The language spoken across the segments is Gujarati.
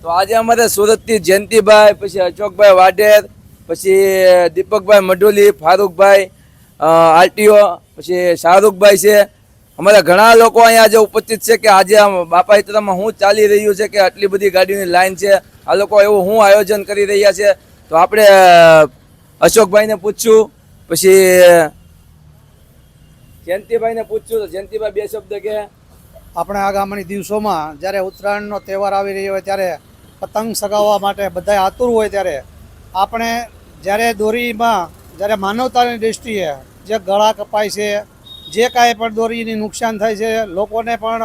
તો આજે અમારે સુરતથી જયંતિભાઈ, પછી અશોકભાઈ વાઢેર, પછી દીપકભાઈ મઢોલી, ફારૂકભાઈ આરટીઓ, પછી શાહરૂખભાઈ છે. અમારા ઘણા લોકો અહીંયા આજે ઉપસ્થિત છે કે આજે બાપા ઈતરામાં શું ચાલી રહ્યું છે કે આટલી બધી ગાડીની લાઈન છે, આ લોકો એવું શું આયોજન કરી રહ્યા છે. તો આપણે અશોકભાઈને પૂછશું, પછી જયંતિભાઈને પૂછશું. તો જયંતિભાઈ બે શબ્દ કે આપણે આગામી દિવસોમાં જ્યારે ઉત્તરાયણનો તહેવાર આવી રહ્યો હોય ત્યારે પતંગ સગાવવા માટે બધા આતુર હોય ત્યારે આપણે જ્યારે દોરીમાં જ્યારે માનવતાની દૃષ્ટિએ જે ગળા કપાય છે, જે કાંઈ પણ દોરીની નુકસાન થાય છે, લોકોને પણ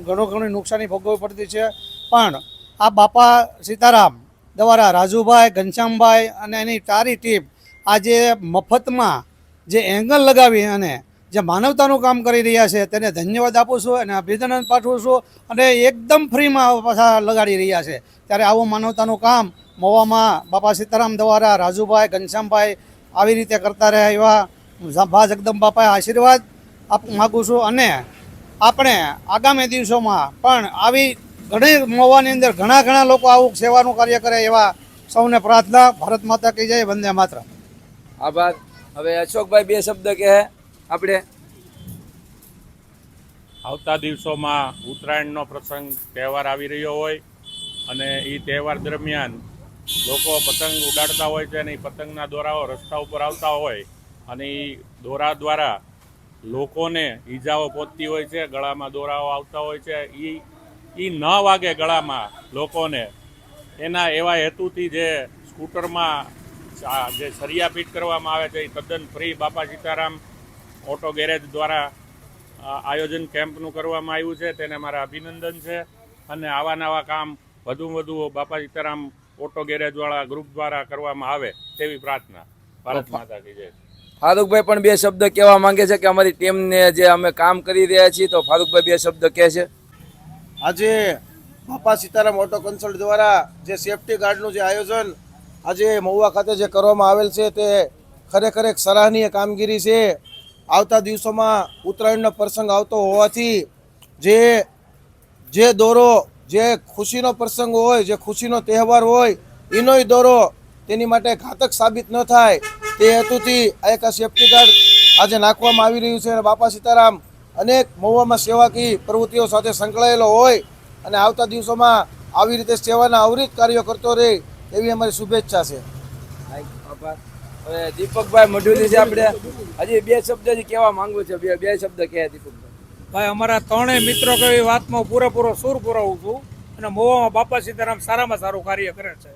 ઘણું નુકસાની ભોગવવી પડતી છે. પણ આ બાપા સીતારામ દ્વારા રાજુભાઈ, ઘનશ્યામભાઈ અને એની તારી ટીમ આજે મફતમાં જે એંગલ લગાવી અને જે માનવતાનું કામ કરી રહ્યા છે તેને ધન્યવાદ આપું છું અને અભિનંદન પાઠવું છું. અને એકદમ ફ્રીમાં પાછા લગાડી રહ્યા છે. ત્યારે આવું માનવતાનું કામ મહુવામાં બાપા સીતારામ દ્વારા રાજુભાઈ, ઘનશ્યામભાઈ આવી રીતે કરતા રહ્યા એવા ભા જગદંબાપાએ આશીર્વાદ માગું છું. અને આપણે આગામી દિવસોમાં પણ આવી ઘણી મહુવાની અંદર ઘણા લોકો આવું સેવાનું કાર્ય કરે એવા સૌને પ્રાર્થના. ભારત માતા કી જય, વંદે માતરમ. આભાર. હવે અશોકભાઈ બે શબ્દ કહે. આપણે આવતા દિવસોમાં ઉત્તરાયણનો પ્રસંગ તહેવાર આવી રહ્યો હોય અને એ તહેવાર દરમિયાન લોકો પતંગ ઉડાડતા હોય છે અને એ પતંગના દોરાઓ રસ્તા ઉપર આવતા હોય અને એ દોરા દ્વારા લોકોને ઈજાઓ પહોંચતી હોય છે. ગળામાં દોરાઓ આવતા હોય છે, એ ન વાગે ગળામાં લોકોને, એના એવા હેતુથી જે સ્કૂટરમાં જે સરિયા ફિટ કરવામાં આવે છે એ તદ્દન ફ્રી બાપા સીતારામ ઓટો ગેરેજ દ્વારા આયોજન કેમ્પનું કરવામાં આવ્યું છે. તેને મારા અભિનંદન છે. અને આવા નવા કામ વધુ બાપા સીતારામ ઓટો ગેરેજવાળા ગ્રુપ દ્વારા કરવામાં આવે તેવી પ્રાર્થના. ભારત માતા કી જય. ફારૂકભાઈ પણ બે શબ્દ કહેવા માંગે છે કે અમારી ટીમને જે અમે કામ કરી રહ્યા છીએ. તો ફારૂકભાઈ બે શબ્દ કહે છે. આજે બાપા સીતારામ ઓટો કન્સલ્ટ દ્વારા જે સેફટી ગાર્ડનું જે આયોજન આજે મહુવા ખાતે જે કરવામાં આવેલ છે તે ખરેખર એક સરાહનીય કામગીરી છે. આવતા દિવસોમાં ઉત્તરાયણનો પ્રસંગ આવતો હોવાથી જે દોરો જે ખુશીનો પ્રસંગ હોય, જે ખુશીનો તહેવાર હોય, એનોય દોરો તેની માટે ઘાતક સાબિત ન થાય તે હેતુથી આ એક સેફટી ગાર્ડ આજે નાખવામાં આવી રહ્યું છે. અને બાપા સીતારામ અનેક મહુવામાં સેવાકીય પ્રવૃત્તિઓ સાથે સંકળાયેલો હોય અને આવતા દિવસોમાં આવી રીતે સેવાના અવિરત કાર્યો કરતો રહે એવી અમારી શુભેચ્છા છે. હવે દીપકભાઈ મઢોલી છે. આપણે હજી બે શબ્દ કહેવા માંગુ છે. બે શબ્દ કહે દીપકભાઈ. ભાઈ અમારા ત્રણેય મિત્રો કઈ વાતમાં પૂરેપૂરો સૂર પુરાવું છું અને મહુવામાં બાપા સીતારામ સારામાં સારું કાર્ય કરે છે.